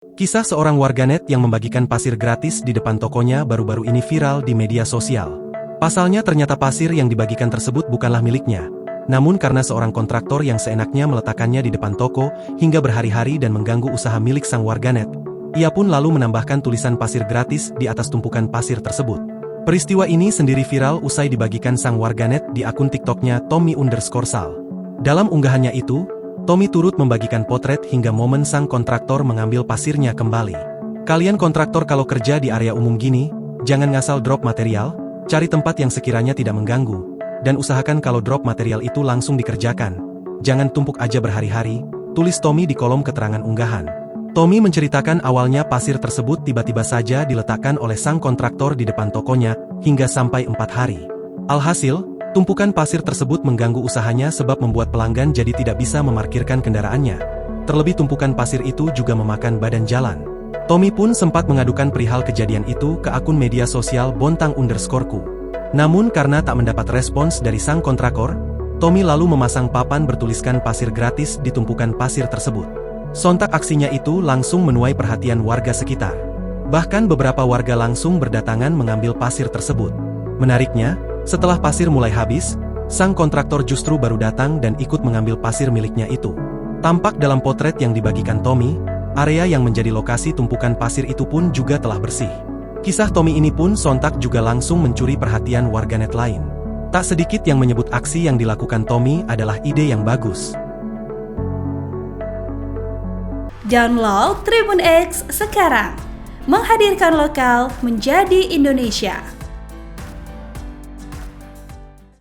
Kisah seorang warganet yang membagikan pasir gratis di depan tokonya baru-baru ini viral di media sosial. Pasalnya ternyata pasir yang dibagikan tersebut bukanlah miliknya. Namun karena seorang kontraktor yang seenaknya meletakkannya di depan toko hingga berhari-hari dan mengganggu usaha milik sang warganet, ia pun lalu menambahkan tulisan pasir gratis di atas tumpukan pasir tersebut. Peristiwa ini sendiri viral usai dibagikan sang warganet di akun TikToknya Tommy_Sal. Dalam unggahannya itu, Tommy turut membagikan potret hingga momen sang kontraktor mengambil pasirnya kembali. Kalian kontraktor kalau kerja di area umum gini, jangan ngasal drop material, cari tempat yang sekiranya tidak mengganggu, dan usahakan kalau drop material itu langsung dikerjakan. Jangan tumpuk aja berhari-hari, tulis Tommy di kolom keterangan unggahan. Tommy menceritakan awalnya pasir tersebut tiba-tiba saja diletakkan oleh sang kontraktor di depan tokonya, hingga sampai 4 hari. Alhasil, tumpukan pasir tersebut mengganggu usahanya sebab membuat pelanggan jadi tidak bisa memarkirkan kendaraannya. Terlebih tumpukan pasir itu juga memakan badan jalan. Tommy pun sempat mengadukan perihal kejadian itu ke akun media sosial Bontang_ku. Namun karena tak mendapat respons dari sang kontraktor, Tommy lalu memasang papan bertuliskan pasir gratis di tumpukan pasir tersebut. Sontak aksinya itu langsung menuai perhatian warga sekitar. Bahkan beberapa warga langsung berdatangan mengambil pasir tersebut. Menariknya, setelah pasir mulai habis, sang kontraktor justru baru datang dan ikut mengambil pasir miliknya itu. Tampak dalam potret yang dibagikan Tommy, area yang menjadi lokasi tumpukan pasir itu pun juga telah bersih. Kisah Tommy ini pun sontak juga langsung mencuri perhatian warganet lain. Tak sedikit yang menyebut aksi yang dilakukan Tommy adalah ide yang bagus. Download Tribun X sekarang, menghadirkan lokal menjadi Indonesia.